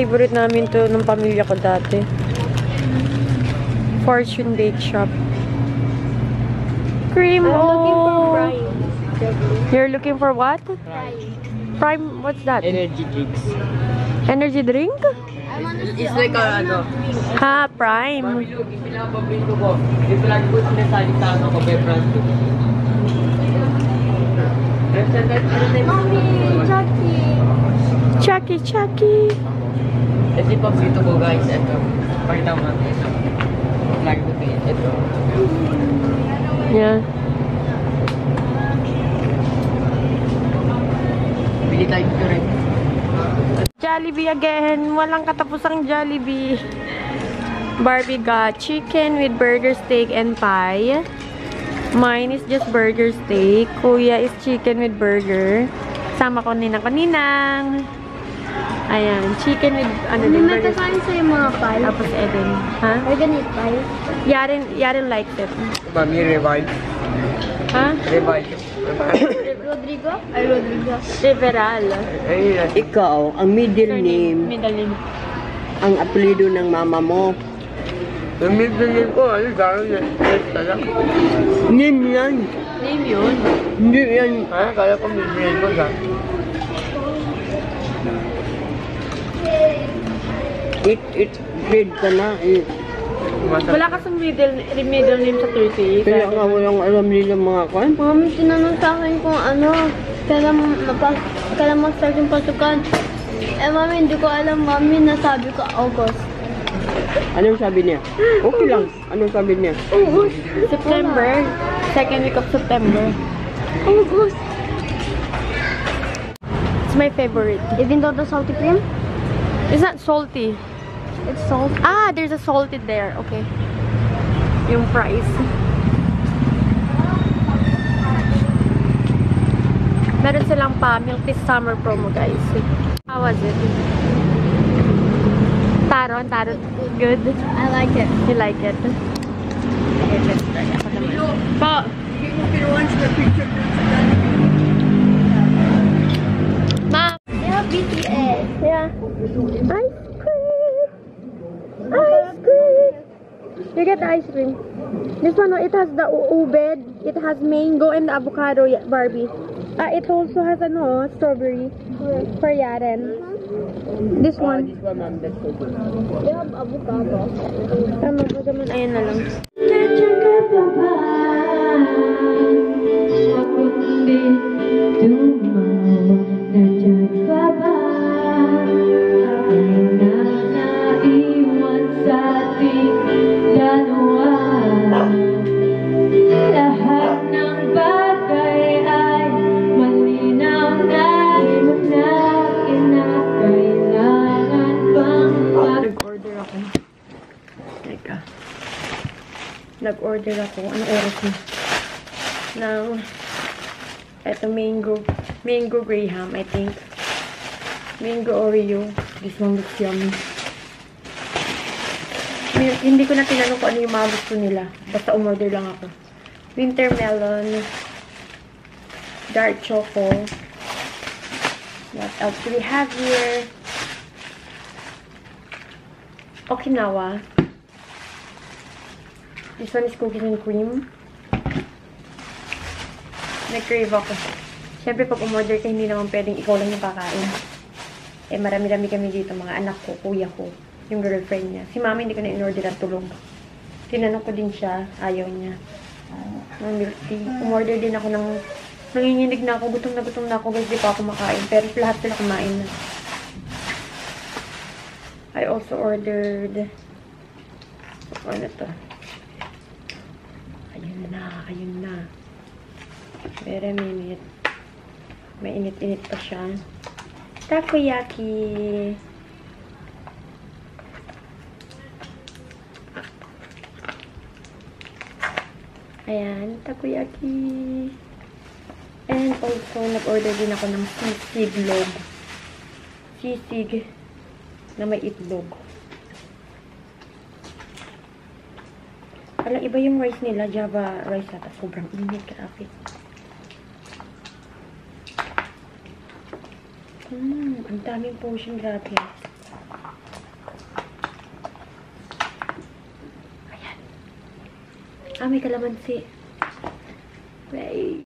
Favorite namin to ng pamilya ko dati. Fortune Bake Shop. Cream. I'm looking for Oh. Prime. You're looking for what? Prime. Prime, what's that? Energy drinks. Energy drink? I'm honestly It's like a, ano, Ha, Prime. Pamilog, pinapabinto ko. Yung palagi ko sinasabi sa ano ko, Bebras ko. Mommy, Chucky. Chucky. Kasi paborito ko guys, ito. Pakita mo natin. Lagi ko ito. Yeah. Bili tayo dito rin. Jollibee again. Walang katapusang Jollibee. Barbie got chicken with burger, steak, and pie. Mine is just burger steak. Kuya is chicken with burger. Sama ko ninang. Ayan. Chicken with, ano Hindi din, may burger. kasain sa'yo mga pie. Tapos Eden. Ha? Are you gonna eat pie? Yaren likes it. Mami, revive. Ha? Revive. Rodrigo? Ay, Rodrigo. Liberal. Ikaw, ang middle name, Middle name. ang apelido ng mama mo. Yung middle name ko, ano, gano'n yan? Talaga. Name yan. Name yun. Hindi yan. Ah, kaya ko middle name ko, ga. Grade ka na. Wala kasang middle name sa Turkey. Kaya nga walang alam nila mga kan. Mami, tinanong sa akin kung ano, kailan mag-start yung pasukan. Eh, mami, hindi ko alam, mami, nasabi ko August. Anong sabi niya? Okay lang. Anong sabi niya? August? September. Second week of September. August. It's my favorite. Even though the salty cream, It's not salty. it's salty. Ah, there's a salted there. Okay. Yung fries. Meron silang pa milk tea summer promo, guys. How was it? Taron. Good. I like it. You like it? Okay, let's try. Ako naman. Po. Ma'am. They have BTS. Yeah. Ice cream. Ice cream. You get the ice cream. This one, it has the ubed, it has mango and avocado, Barbie. It also has strawberry for Yaren. This one. This one, ma'am. That's so good. They have avocado. Tama ba naman? Ayan na lang. Nag-order ako. Teka. Nag-order ako. Anong oras na? Ng eto mango graham, I think. Mango Oreo. This one looks yummy. Hindi ko na tinanong kung ano yung mga gusto nila. Basta umorder lang ako. Winter melon. Dark choco. What else do we have here? Okinawa. This one is cookies and cream. Nag-crave ako. Siyempre, pag umorder ka, hindi naman pwedeng ikaw lang yung kakain. Eh, marami-rami kami dito. Mga anak ko, kuya ko, yung girlfriend niya. Si mama, hindi ko na in-order at tulog. Tinanong ko din siya. Ayaw niya. Ng milk tea. Umorder din ako ng... Nanginginig na ako. Gutom na ako. Guys, di pa ako makain. Pero lahat sila kumain na. I also ordered ano to? Ayun na. Wait a minute. May init-init pa siya. Takoyaki. Ayan, takoyaki. And also, nag-order din ako ng sisig log. Sisig na may itlog. Alam, iba yung rice nila. Java rice ata. Sobrang init. Grabe. Ang daming portion. Grabe. Ah, may kalamansi. Right.